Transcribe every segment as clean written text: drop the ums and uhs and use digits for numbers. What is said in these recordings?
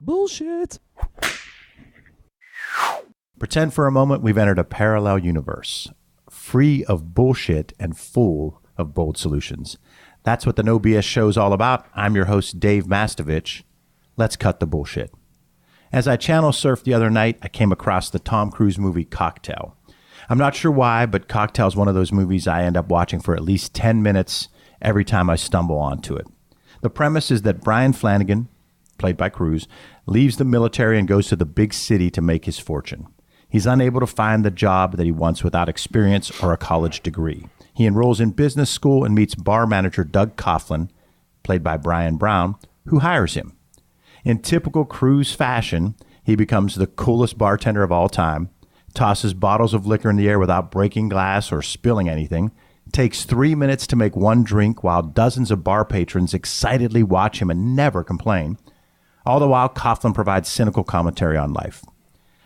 Bullshit. Pretend for a moment we've entered a parallel universe, free of bullshit and full of bold solutions. That's what the No BS show's all about. I'm your host, Dave Mastovich. Let's cut the bullshit. As I channel surfed the other night, I came across the Tom Cruise movie Cocktail. I'm not sure why, but Cocktail is one of those movies I end up watching for at least 10 minutes every time I stumble onto it. The premise is that Brian Flanagan, played by Cruise, leaves the military and goes to the big city to make his fortune. He's unable to find the job that he wants without experience or a college degree. He enrolls in business school and meets bar manager Doug Coughlin, played by Brian Brown, who hires him. In typical Cruise fashion, he becomes the coolest bartender of all time, tosses bottles of liquor in the air without breaking glass or spilling anything, takes 3 minutes to make one drink while dozens of bar patrons excitedly watch him and never complain. All the while, Coughlin provides cynical commentary on life.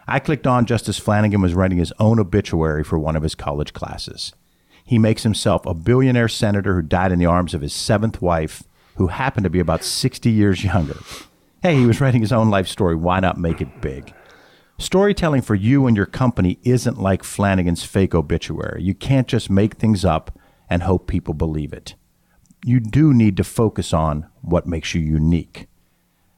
I clicked on just as Flanagan was writing his own obituary for one of his college classes. He makes himself a billionaire senator who died in the arms of his seventh wife, who happened to be about 60 years younger. Hey, he was writing his own life story. Why not make it big? Storytelling for you and your company isn't like Flanagan's fake obituary. You can't just make things up and hope people believe it. You do need to focus on what makes you unique.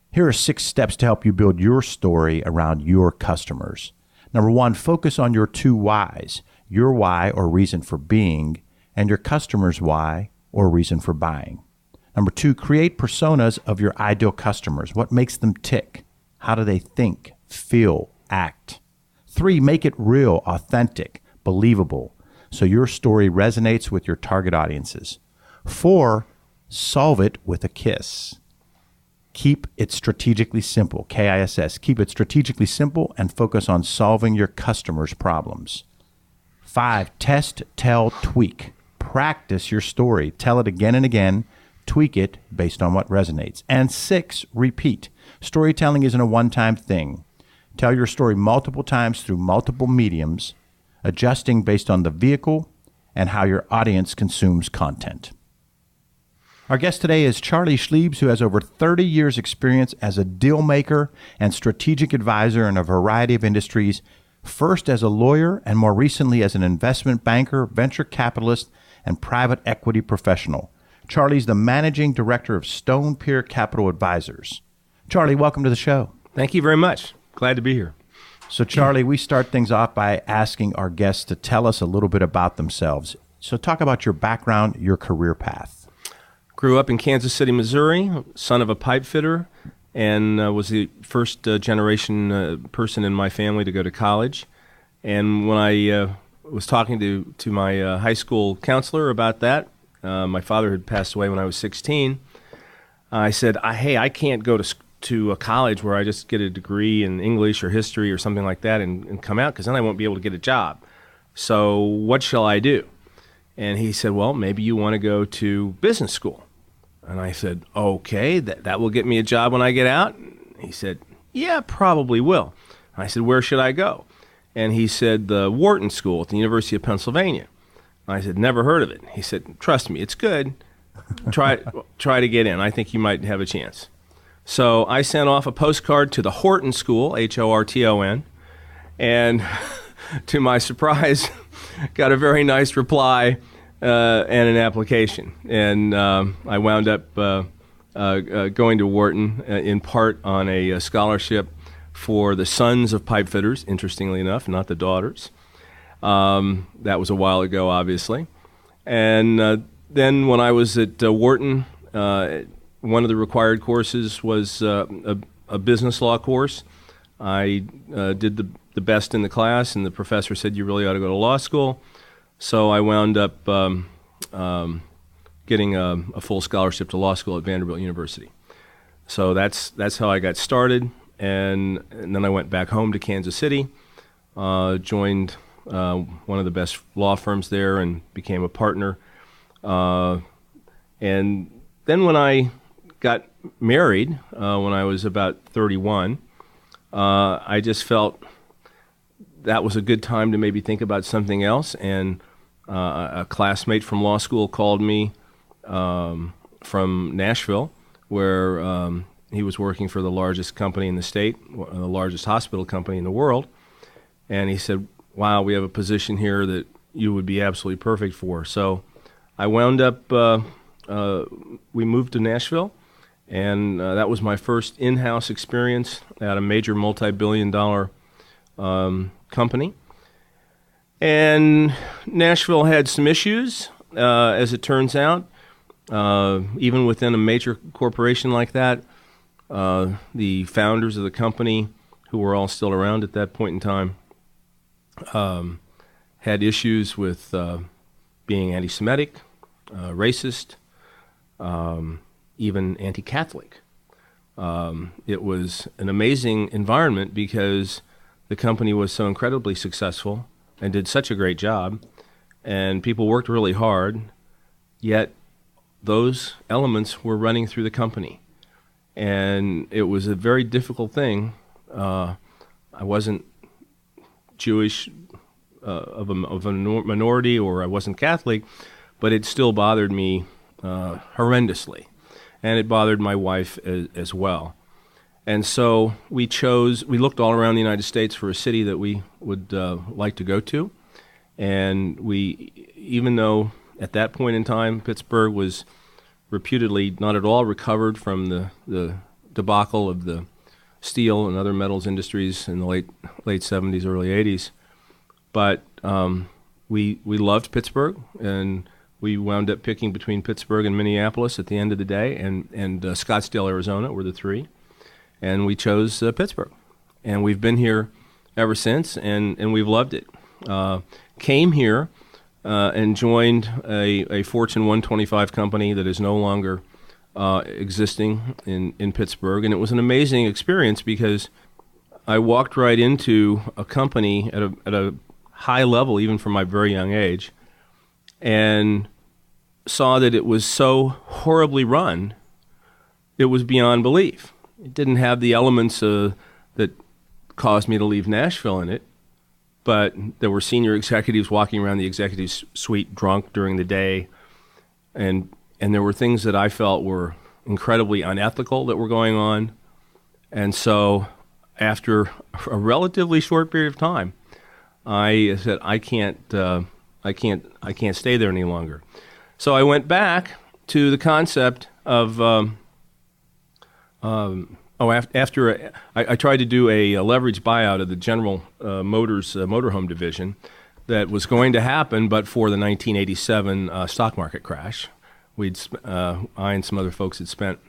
Here are 6 steps to help you build your story around your customers. Number 1, focus on your 2 whys, your why or reason for being, and your customer's why or reason for buying. Number 2, create personas of your ideal customers. What makes them tick? How do they think, feel, act? 3, make it real, authentic, believable, so your story resonates with your target audiences. 4, solve it with a kiss. Keep it strategically simple, KISS. Keep it strategically simple and focus on solving your customers' problems. 5, test, tell, tweak. Practice your story. Tell it again and again. Tweak it based on what resonates. And 6, repeat. Storytelling isn't a one-time thing. Tell your story multiple times through multiple mediums, adjusting based on the vehicle and how your audience consumes content. Our guest today is Charlie Schliebs, who has over 30 years' experience as a deal maker and strategic advisor in a variety of industries, first as a lawyer and more recently as an investment banker, venture capitalist, and private equity professional. Charlie's the managing director of Stone Pier Capital Advisors. Charlie, welcome to the show. Thank you very much. Glad to be here. So, Charlie, we start things off by asking our guests to tell us a little bit about themselves. So talk about your background, your career path. Grew up in Kansas City, Missouri, son of a pipe fitter, and was the first generation person in my family to go to college. And when I was talking to my high school counselor about that, my father had passed away when I was 16. I said, hey, I can't go to a college where I just get a degree in English or history or something like that and come out, because then I won't be able to get a job. So what shall I do? And he said, well, maybe you want to go to business school. And I said, okay, that will get me a job when I get out? He said, yeah, probably will. I said, where should I go? And he said, the Wharton School at the University of Pennsylvania. I said, never heard of it. He said, trust me, it's good. Try to get in. I think you might have a chance. So I sent off a postcard to the Horton School, Horton, and to my surprise, got a very nice reply and an application. And I wound up going to Wharton in part on a scholarship for the sons of pipe fitters, interestingly enough, not the daughters. That was a while ago, obviously. And then when I was at Wharton, one of the required courses was a business law course. I did the best in the class, and the professor said, you really ought to go to law school. So I wound up getting a full scholarship to law school at Vanderbilt University. So that's how I got started, and then I went back home to Kansas City, joined one of the best law firms there, and became a partner. And then when I got married, when I was about 31, I just felt that was a good time to maybe think about something else. And a classmate from law school called me from Nashville, where he was working for the largest company in the state, the largest hospital company in the world. And he said, wow, we have a position here that you would be absolutely perfect for. So I wound up, we moved to Nashville, and that was my first in-house experience at a major multi-billion-dollar company. And Nashville had some issues, as it turns out. Even within a major corporation like that, the founders of the company, who were all still around at that point in time, had issues with being anti-Semitic, racist, even anti-Catholic. It was an amazing environment because the company was so incredibly successful and did such a great job, and people worked really hard, yet those elements were running through the company. And it was a very difficult thing. I wasn't Jewish of a minority, or I wasn't Catholic, but it still bothered me horrendously. And it bothered my wife as well. And so we looked all around the United States for a city that we would like to go to. And even though at that point in time, Pittsburgh was reputedly not at all recovered from the debacle of the steel and other metals industries in the late 70s, early 80s. But we loved Pittsburgh, and we wound up picking between Pittsburgh and Minneapolis at the end of the day, and Scottsdale, Arizona were the three. And we chose Pittsburgh. And we've been here ever since, and we've loved it. Came here and joined a Fortune 125 company that is no longer existing in Pittsburgh. And it was an amazing experience because I walked right into a company at a high level, even from my very young age, and saw that it was so horribly run, it was beyond belief. It didn't have the elements that caused me to leave Nashville in it, but there were senior executives walking around the executive suite drunk during the day, and there were things that I felt were incredibly unethical that were going on. And so after a relatively short period of time, I said, I can't stay there any longer. So I went back to the concept of after I tried to do a leverage buyout of the General Motors motorhome division that was going to happen, but for the 1987 stock market crash. I and some other folks had spent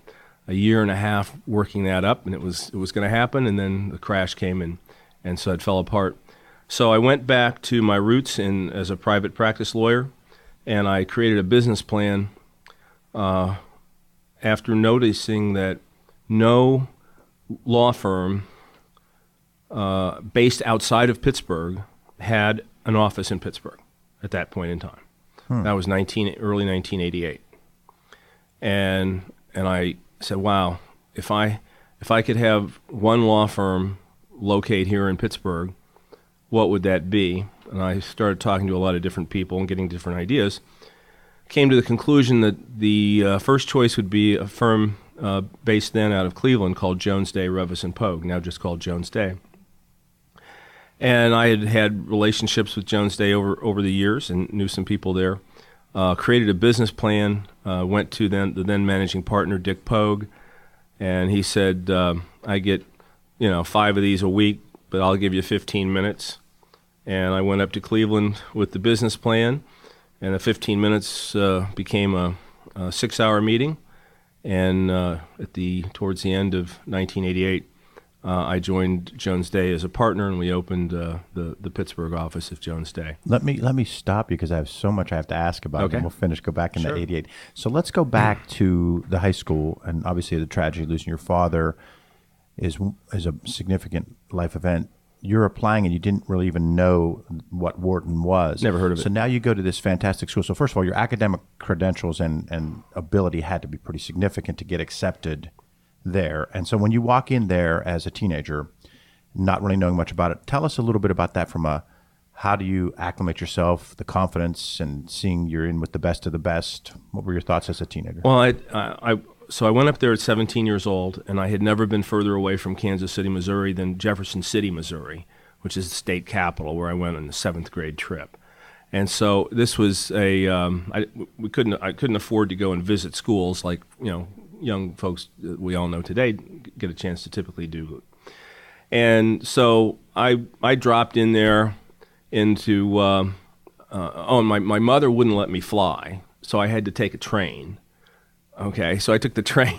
a year and a half working that up, and it was going to happen, and then the crash came, and so it fell apart. So I went back to my roots as a private practice lawyer, and I created a business plan after noticing that no law firm based outside of Pittsburgh had an office in Pittsburgh at that point in time. That was early 1988. And I said, wow, if I could have one law firm locate here in Pittsburgh, what would that be? And I started talking to a lot of different people and getting different ideas. Came to the conclusion that the first choice would be a firm based then out of Cleveland called Jones Day, Revis & Pogue, now just called Jones Day. And I had relationships with Jones Day over the years and knew some people there. Created a business plan, went to the then managing partner, Dick Pogue, and he said, I get 5 of these a week, but I'll give you 15 minutes. And I went up to Cleveland with the business plan, and the 15 minutes became a 6-hour meeting. And towards the end of 1988, I joined Jones Day as a partner, and we opened the Pittsburgh office of Jones Day. Let me stop you because I have so much I have to ask about. Okay. And we'll go back into Sure. 88. So let's go back to the high school, and obviously the tragedy of losing your father is a significant life event. You're applying and you didn't really even know what Wharton was. Never heard of it. So now you go to this fantastic school. So first of all, your academic credentials and ability had to be pretty significant to get accepted there. And so when you walk in there as a teenager, not really knowing much about it, tell us a little bit about that how do you acclimate yourself, the confidence, and seeing you're in with the best of the best. What were your thoughts as a teenager? Well, so I went up there at 17 years old, and I had never been further away from Kansas City, Missouri than Jefferson City, Missouri, which is the state capital, where I went on the 7th grade trip. And so this was I couldn't afford to go and visit schools like, young folks that we all know today get a chance to typically do. And so I dropped in there into my mother wouldn't let me fly, so I had to take a train. Okay, so I took the train.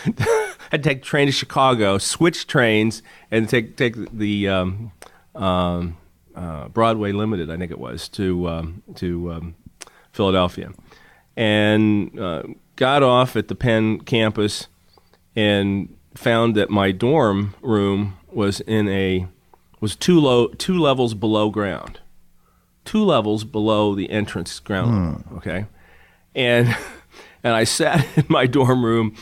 I had to take the train to Chicago, switch trains, and take the Broadway Limited, I think it was, to Philadelphia, and got off at the Penn campus and found that my dorm room was two levels below ground, 2 levels below the entrance ground level. Okay, and I sat in my dorm room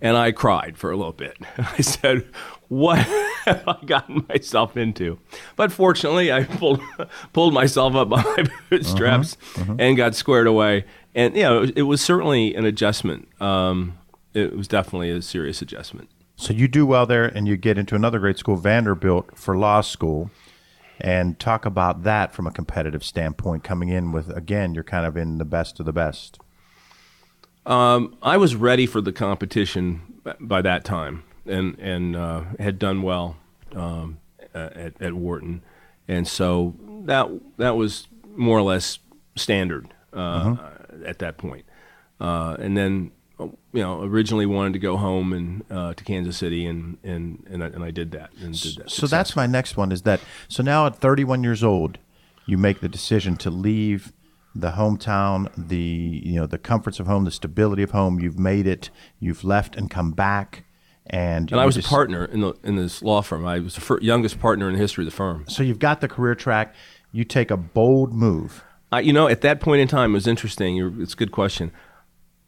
and I cried for a little bit. I said, "What have I gotten myself into?" But fortunately, I pulled myself up by my bootstraps and got squared away. And it was certainly an adjustment. It was definitely a serious adjustment. So you do well there, and you get into another great school, Vanderbilt, for law school. And talk about that from a competitive standpoint, coming in with, again, you're kind of in the best of the best. I was ready for the competition by that time, and had done well at Wharton, and so that was more or less standard at that point. And then originally wanted to go home and to Kansas City, and I did that. So that's my next one. Is that so? Now at 31 years old, you make the decision to leave the hometown, the comforts of home, the stability of home. You've made it. You've left and come back, and I was a partner in this law firm. I was the youngest partner in the history of the firm. So you've got the career track. You take a bold move. At that point in time, it was interesting. It's a good question.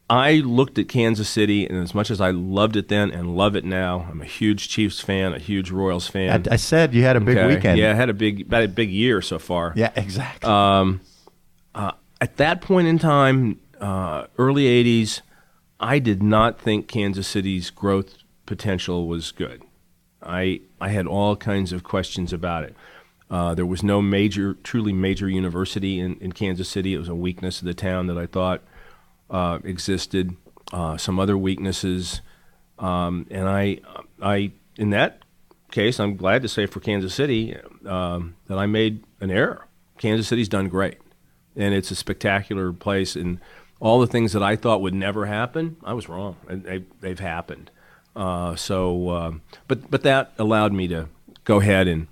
I looked at Kansas City, and as much as I loved it then and love it now, I'm a huge Chiefs fan, a huge Royals fan. I said you had a big weekend. Yeah, I had about a big year so far. Yeah, exactly. At that point in time, early 80s, I did not think Kansas City's growth potential was good. I had all kinds of questions about it. There was no truly major university in Kansas City. It was a weakness of the town that I thought existed. Some other weaknesses, and I in that case, I'm glad to say for Kansas City that I made an error. Kansas City's done great, and it's a spectacular place. And all the things that I thought would never happen, I was wrong. They've happened. But that allowed me to go ahead and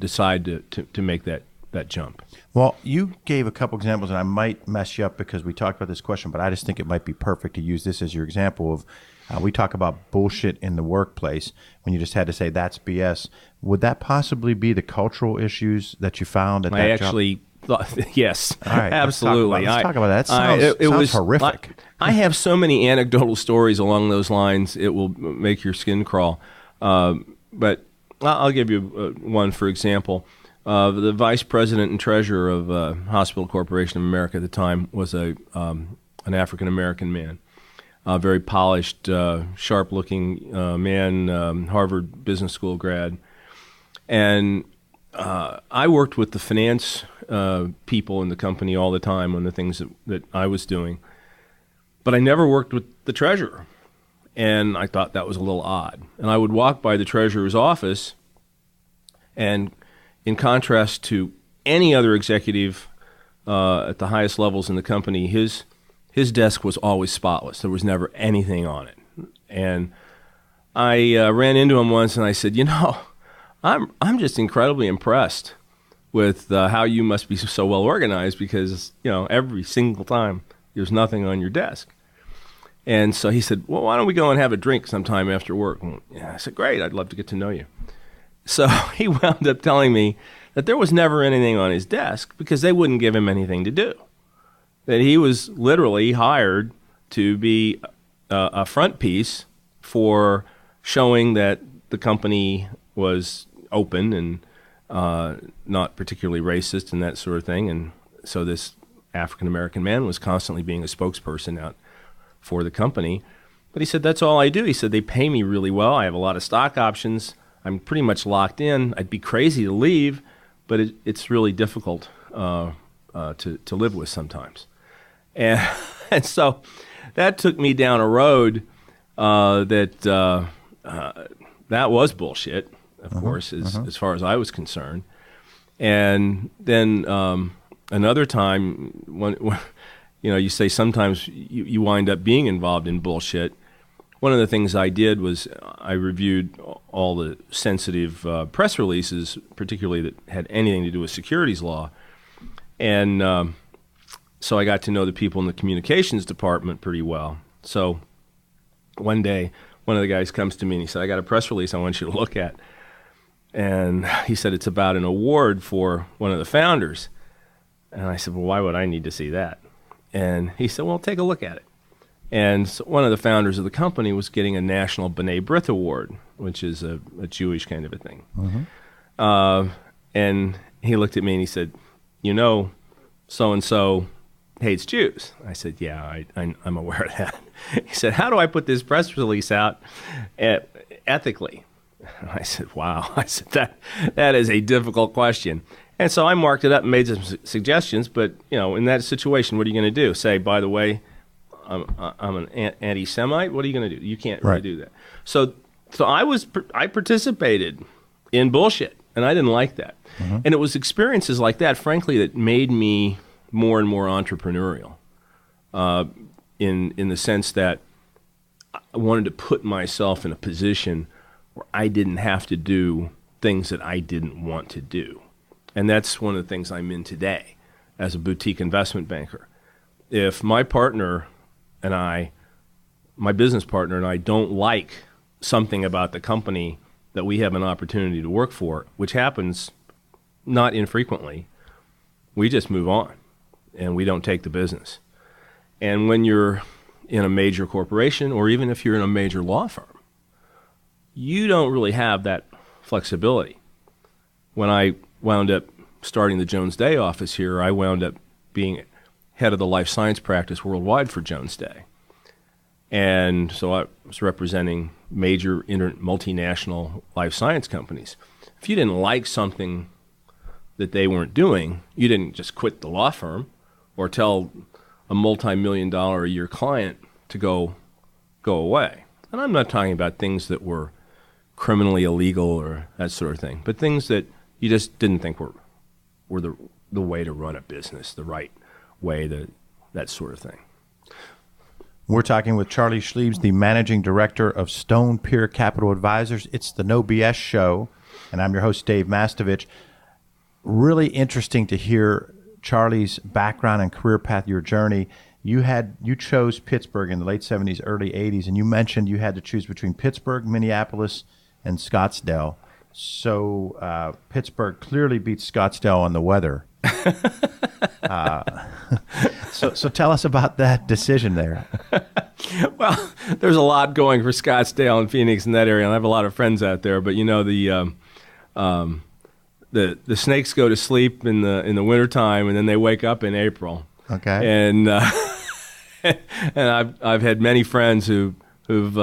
decide to make that jump. Well, you gave a couple examples, and I might mess you up because we talked about this question, but I just think it might be perfect to use this as your example of we talk about bullshit in the workplace when you just had to say that's BS. Would that possibly be the cultural issues that you found at that job? I actually thought, yes, all right, absolutely. Let's talk about that. That sounds horrific. I have so many anecdotal stories along those lines, it will make your skin crawl. But I'll give you one, for example. The vice president and treasurer of Hospital Corporation of America at the time was an African-American man, a very polished, sharp-looking man, Harvard Business School grad. And I worked with the finance people in the company all the time on the things that I was doing, but I never worked with the treasurer. And I thought that was a little odd. And I would walk by the treasurer's office, and in contrast to any other executive at the highest levels in the company, his desk was always spotless. There was never anything on it. And I ran into him once, and I said, I'm just incredibly impressed with how you must be so well organized, because every single time there's nothing on your desk. And so he said, well, why don't we go and have a drink sometime after work? And I said, great, I'd love to get to know you. So he wound up telling me that there was never anything on his desk because they wouldn't give him anything to do. That he was literally hired to be a front piece for showing that the company was open and not particularly racist and that sort of thing. And so this African-American man was constantly being a spokesperson out for the company. But he said, that's all I do. He said, they pay me really well. I have a lot of stock options. I'm pretty much locked in. I'd be crazy to leave, but it's really difficult to live with sometimes. And, and so that took me down a road that was bullshit, of course, as far as I was concerned. And then another time, when you say sometimes you wind up being involved in bullshit. One of the things I did was I reviewed all the sensitive press releases, particularly that had anything to do with securities law. And so I got to know the people in the communications department pretty well. So one day, one of the guys comes to me and he said, I got a press release I want you to look at. And he said, it's about an award for one of the founders. And I said, well, why would I need to see that? And he said, well, take a look at it. And so one of the founders of the company was getting a National B'nai B'rith Award, which is a Jewish kind of a thing. And he looked at me and he said, so-and-so hates Jews. I said, yeah, I'm aware of that. He said, how do I put this press release out ethically? I said, wow. I said, that is a difficult question. And so I marked it up and made some suggestions, but, in that situation, what are you going to do? Say, by the way, I'm an anti-Semite? What are you going to do? You can't really do that. So I participated in bullshit, and I didn't like that. And it was experiences like that, frankly, that made me more and more entrepreneurial in the sense that I wanted to put myself in a position where I didn't have to do things that I didn't want to do. And that's one of the things I'm in today as a boutique investment banker. If my business partner and I don't like something about the company that we have an opportunity to work for, which happens not infrequently, we just move on and we don't take the business. And when you're in a major corporation, or even if you're in a major law firm, you don't really have that flexibility. When I wound up starting the Jones Day office here, I wound up being head of the life science practice worldwide for Jones Day. And so I was representing major multinational life science companies. If you didn't like something that they weren't doing, you didn't just quit the law firm or tell a multi-million-dollar a year client to go away. And I'm not talking about things that were criminally illegal or that sort of thing, but things that you just didn't think were the way to run a business, the right way, that sort of thing. We're talking with Charlie Schliebs, the managing director of Stone Pier Capital Advisors. It's the No BS show, and I'm your host, Dave Mastovich. Really interesting to hear Charlie's background and career path, your journey. You chose Pittsburgh in the late 70s, early 80s, and you mentioned you had to choose between Pittsburgh, Minneapolis, and Scottsdale. So Pittsburgh clearly beats Scottsdale on the weather. So tell us about that decision there. Well, there's a lot going for Scottsdale and Phoenix in that area, and I have a lot of friends out there. But the snakes go to sleep in the wintertime, and then they wake up in April. Okay. And and I've had many friends who've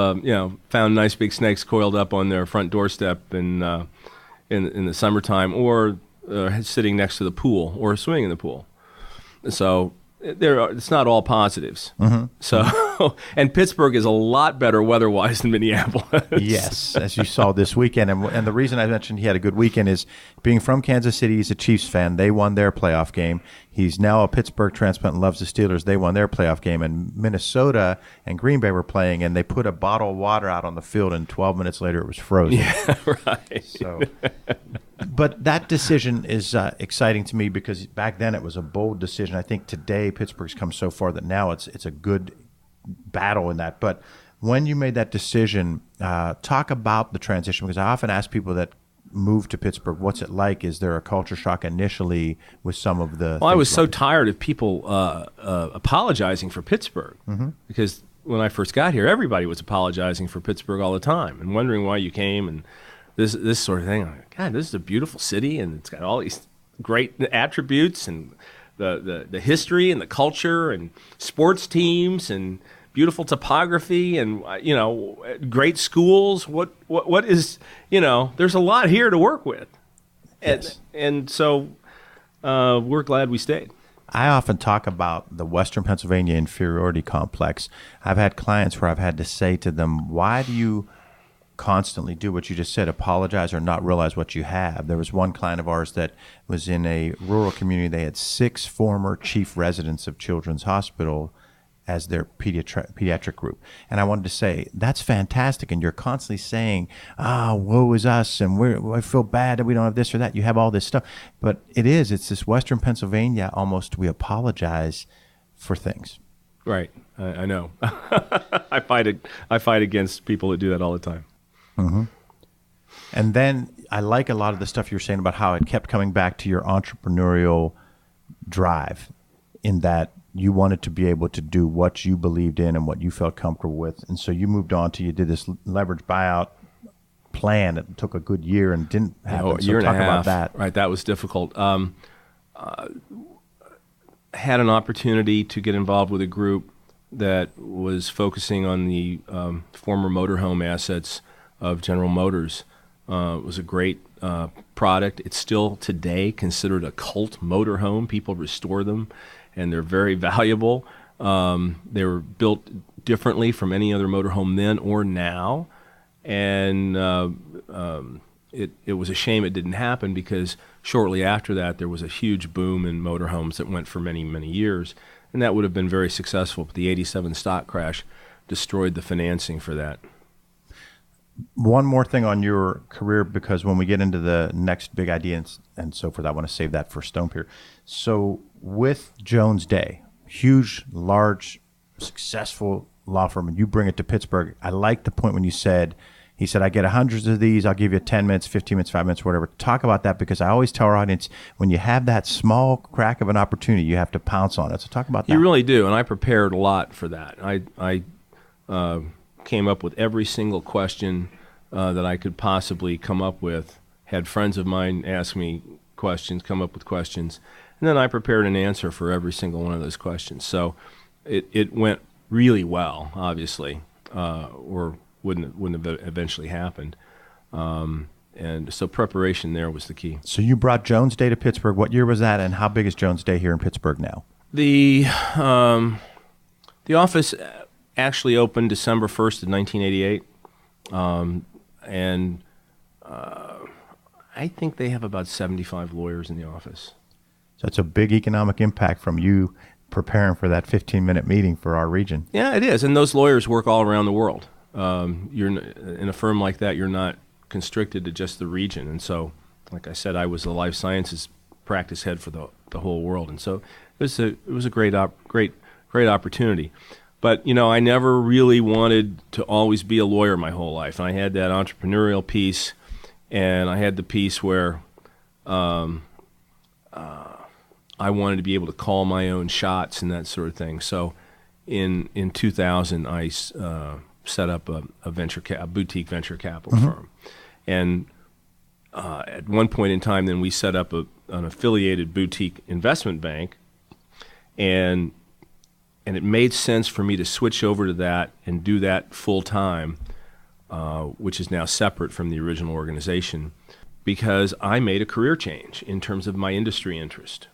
found nice big snakes coiled up on their front doorstep in the summertime, or sitting next to the pool or swimming in the pool. So it's not all positives. So, and Pittsburgh is a lot better weather-wise than Minneapolis. Yes, as you saw this weekend. And the reason I mentioned he had a good weekend is being from Kansas City, he's a Chiefs fan. They won their playoff game. He's now a Pittsburgh transplant and loves the Steelers. They won their playoff game. And Minnesota and Green Bay were playing, and they put a bottle of water out on the field, and 12 minutes later it was frozen. Yeah, right. So, but that decision is exciting to me because back then it was a bold decision. I think today Pittsburgh's come so far that now it's a good battle in that. But when you made that decision, talk about the transition, because I often ask people that move to Pittsburgh, what's it like? Is there a culture shock initially with some of the... Well, I was so tired of people apologizing for Pittsburgh, because when I first got here, everybody was apologizing for Pittsburgh all the time and wondering why you came and this sort of thing. I'm like, God, this is a beautiful city, and it's got all these great attributes and the history and the culture and sports teams and beautiful topography and, great schools. What is, there's a lot here to work with. Yes. And so we're glad we stayed. I often talk about the Western Pennsylvania inferiority complex. I've had clients where I've had to say to them, why do you constantly do what you just said, apologize or not realize what you have? There was one client of ours that was in a rural community. They had 6 former chief residents of Children's Hospital as their pediatric group. And I wanted to say, that's fantastic. And you're constantly saying, woe is us, and I feel bad that we don't have this or that. You have all this stuff. But it's this Western Pennsylvania, almost we apologize for things. Right. I know. I fight against people that do that all the time. Mm-hmm. And then I like a lot of the stuff you're saying about how it kept coming back to your entrepreneurial drive, in that you wanted to be able to do what you believed in and what you felt comfortable with. And so you moved on to, you did this leverage buyout plan that took a good year and didn't happen. A year and a half. About that. Right, that was difficult. Had an opportunity to get involved with a group that was focusing on the former motorhome assets of General Motors. It was a great product. It's still today considered a cult motorhome. People restore them, and they're very valuable. They were built differently from any other motorhome then or now, and it was a shame it didn't happen, because shortly after that there was a huge boom in motorhomes that went for many, many years, and that would have been very successful. But the '87 stock crash destroyed the financing for that. One more thing on your career, because when we get into the next big idea and so forth, I want to save that for Stone Pier. So with Jones Day, huge, large, successful law firm, and you bring it to Pittsburgh. I like the point when he said, I get hundreds of these. I'll give you 10 minutes, 15 minutes, 5 minutes, whatever. Talk about that, because I always tell our audience, when you have that small crack of an opportunity, you have to pounce on it. So talk about that. You really do, and I prepared a lot for that. I came up with every single question that I could possibly come up with. Had friends of mine ask me questions, come up with questions, and then I prepared an answer for every single one of those questions. So it went really well, obviously, or wouldn't have eventually happened. And so preparation there was the key. So you brought Jones Day to Pittsburgh. What year was that, and how big is Jones Day here in Pittsburgh now? The office actually opened December 1st of 1988, and I think they have about 75 lawyers in the office. So it's a big economic impact from you preparing for that 15-minute meeting for our region. Yeah, it is, and those lawyers work all around the world. You're in a firm like that, you're not constricted to just the region, and so, like I said, I was the life sciences practice head for the whole world, and so it was a great opportunity. But I never really wanted to always be a lawyer my whole life. And I had that entrepreneurial piece, and I had the piece where I wanted to be able to call my own shots and that sort of thing. So in 2000, I set up a boutique venture capital firm. And at one point in time, then we set up an affiliated boutique investment bank, and it made sense for me to switch over to that and do that full time, which is now separate from the original organization, because I made a career change in terms of my industry interest.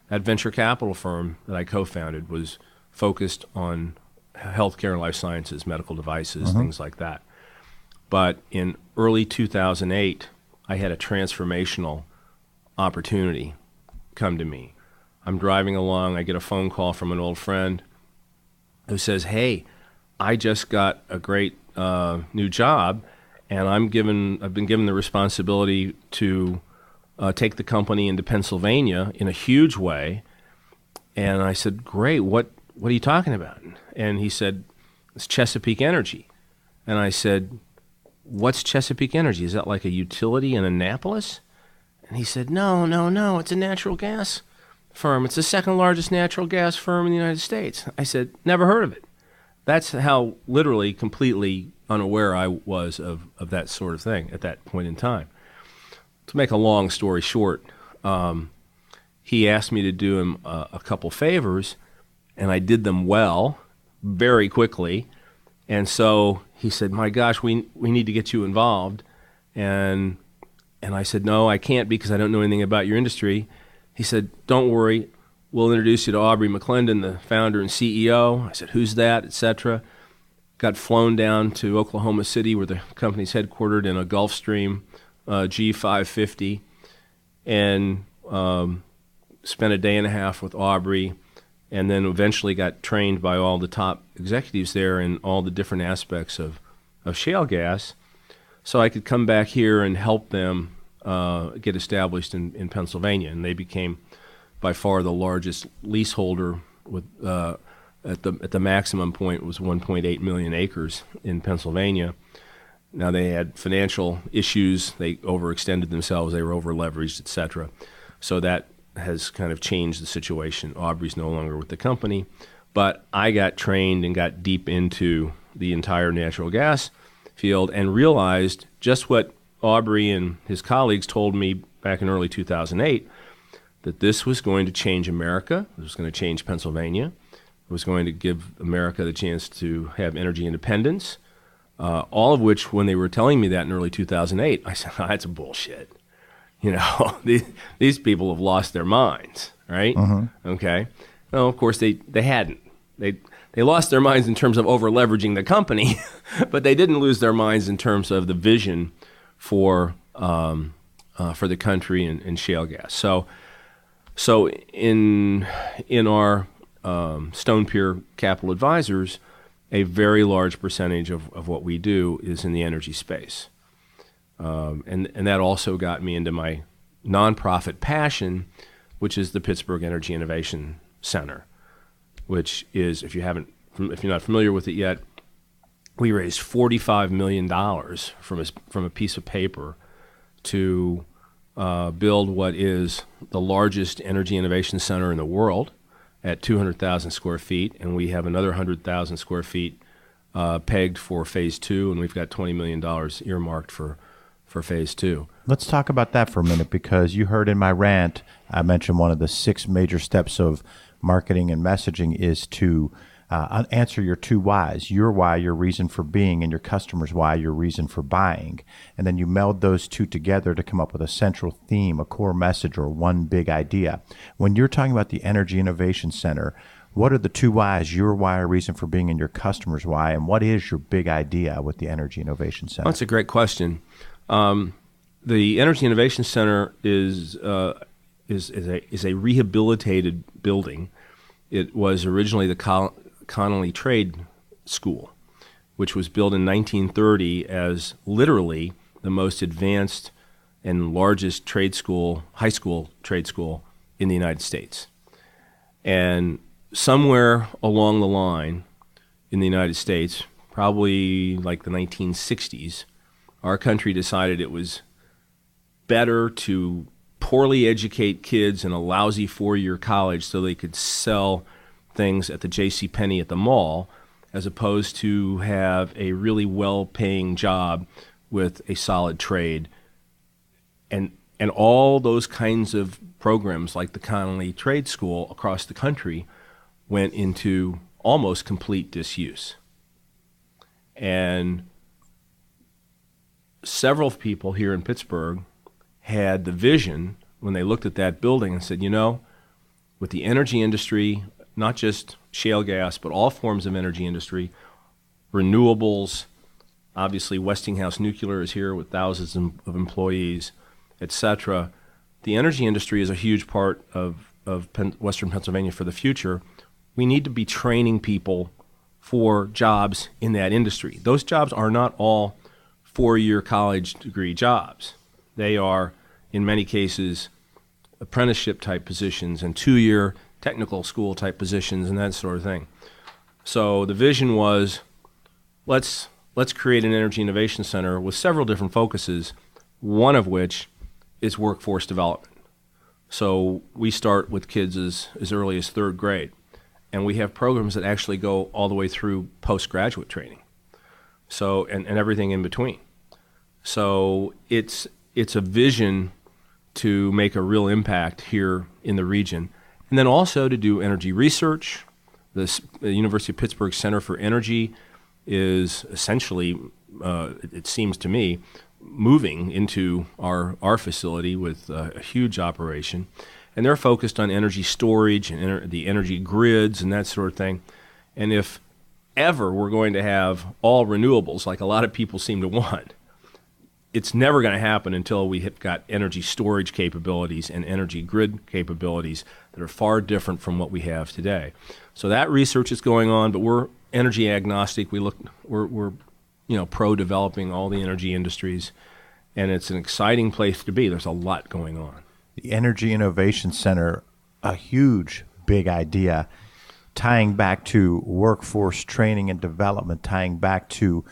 That venture capital firm that I co-founded was focused on healthcare and life sciences, medical devices, things like that. But in early 2008, I had a transformational opportunity come to me. I'm driving along, I get a phone call from an old friend who says, "Hey, I just got a great new job, and I've been given the responsibility to take the company into Pennsylvania in a huge way." And I said, "Great, what are you talking about?" And he said, "It's Chesapeake Energy." And I said, "What's Chesapeake Energy? Is that like a utility in Annapolis?" And he said, No, it's a natural gas firm. It's the second largest natural gas firm in the United States." I said, "Never heard of it." That's how literally completely unaware I was of that sort of thing at that point in time. To make a long story short, he asked me to do him a couple favors, and I did them well, very quickly. And so he said, my gosh, we need to get you involved. And I said, no, I can't because I don't know anything about your industry. He said, don't worry, we'll introduce you to Aubrey McClendon, the founder and CEO. I said, who's that, et cetera. Got flown down to Oklahoma City where the company's headquartered in a Gulfstream G550 and spent a day and a half with Aubrey, and then eventually got trained by all the top executives there in all the different aspects of shale gas, so I could come back here and help them get established in Pennsylvania. And they became by far the largest leaseholder with at the maximum point was 1.8 million acres in Pennsylvania. Now they had financial issues, they overextended themselves, they were over-leveraged, et cetera. So that has kind of changed the situation. Aubrey's no longer with the company, but I got trained and got deep into the entire natural gas field and realized just what Aubrey and his colleagues told me back in early 2008, that this was going to change America, it was going to change Pennsylvania, it was going to give America the chance to have energy independence, all of which, when they were telling me that in early 2008, I said, oh, that's bullshit. You know, these people have lost their minds, right? Okay. Well, of course, they hadn't. They lost their minds in terms of over-leveraging the company, but they didn't lose their minds in terms of the vision for the country and shale gas. So in our Stone Pier Capital Advisors, a very large percentage of what we do is in the energy space. And that also got me into my nonprofit passion, which is the Pittsburgh Energy Innovation Center, which is, if you're not familiar with it yet, we raised $45 million from a piece of paper to build what is the largest energy innovation center in the world at 200,000 square feet, and we have another 100,000 square feet pegged for phase 2, and we've got $20 million earmarked for phase 2. Let's talk about that for a minute, because you heard in my rant, I mentioned one of the 6 major steps of marketing and messaging is to answer your 2 whys, your why, your reason for being, and your customer's why, your reason for buying. And then you meld those 2 together to come up with a central theme, a core message, or one big idea. When you're talking about the Energy Innovation Center, what are the 2 whys, your why, or reason for being, and your customer's why, and what is your big idea with the Energy Innovation Center? That's a great question. The Energy Innovation Center is a rehabilitated building. It was originally the Connolly Trade School, which was built in 1930 as literally the most advanced and largest high school trade school in the United States. And somewhere along the line in the United States, probably like the 1960s, our country decided it was better to poorly educate kids in a lousy 4-year college so they could sell things at the JCPenney at the mall, as opposed to have a really well-paying job with a solid trade. And all those kinds of programs like the Connolly Trade School across the country went into almost complete disuse. And several people here in Pittsburgh had the vision when they looked at that building and said, you know, with the energy industry, not just shale gas, but all forms of energy industry, renewables, obviously Westinghouse Nuclear is here with thousands of employees, et cetera. The energy industry is a huge part of Western Pennsylvania for the future. We need to be training people for jobs in that industry. Those jobs are not all 4-year college degree jobs. They are, in many cases, apprenticeship type positions and 2-year technical school type positions and that sort of thing. So the vision was, let's create an energy innovation center with several different focuses, one of which is workforce development. So we start with kids as early as 3rd grade, and we have programs that actually go all the way through postgraduate training. So and everything in between. So it's a vision to make a real impact here in the region, and then also to do energy research, The University of Pittsburgh Center for Energy is essentially, it seems to me, moving into our facility with a huge operation. And they're focused on energy storage and the energy grids and that sort of thing. And if ever we're going to have all renewables, like a lot of people seem to want, it's never going to happen until we have got energy storage capabilities and energy grid capabilities that are far different from what we have today. So that research is going on, but we're energy agnostic. We're pro-developing all the energy industries, and it's an exciting place to be. There's a lot going on. The Energy Innovation Center, a huge, big idea, tying back to workforce training and development, tying back to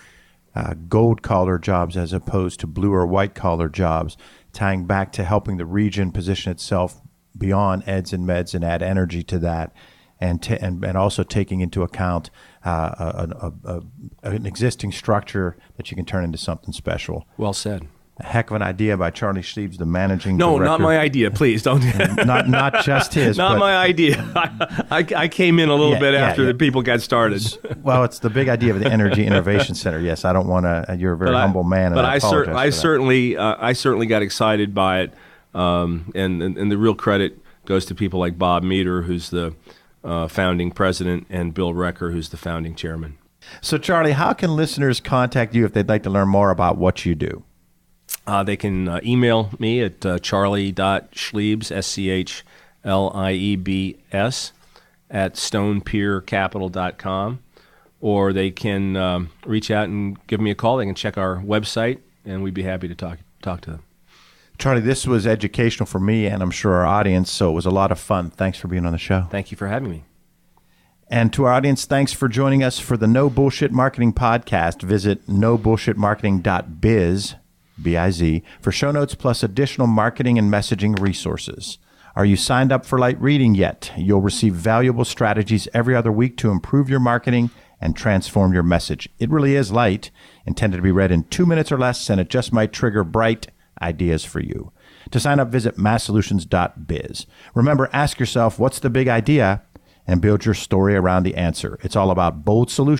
gold-collar jobs as opposed to blue or white-collar jobs, tying back to helping the region position itself beyond eds and meds and add energy to that, and also taking into account an existing structure that you can turn into something special. Well said. A heck of an idea by Charlie Schliebs, the managing director. No, not my idea. Please don't. not just his. Not my idea. I came in a little bit after the people got started. Well, it's the big idea of the Energy Innovation Center. Yes, I don't want to. You're a very humble man, and I apologize for that. I certainly got excited by it, and the real credit goes to people like Bob Meter, who's the founding president, and Bill Recker, who's the founding chairman. So, Charlie, how can listeners contact you if they'd like to learn more about what you do? They can email me at charlie.schliebs, SCHLIEBS, at stonepiercapital.com, or they can reach out and give me a call. They can check our website, and we'd be happy to talk to them. Charlie, this was educational for me and I'm sure our audience, so it was a lot of fun. Thanks for being on the show. Thank you for having me. And to our audience, thanks for joining us for the No Bullshit Marketing Podcast. Visit nobullshitmarketing.biz, B-I-Z, for show notes plus additional marketing and messaging resources. Are you signed up for light reading yet? You'll receive valuable strategies every other week to improve your marketing and transform your message. It really is light, intended to be read in 2 minutes or less, and it just might trigger bright ideas for you. To sign up, visit masssolutions.biz. Remember, ask yourself, what's the big idea? And build your story around the answer. It's all about bold solutions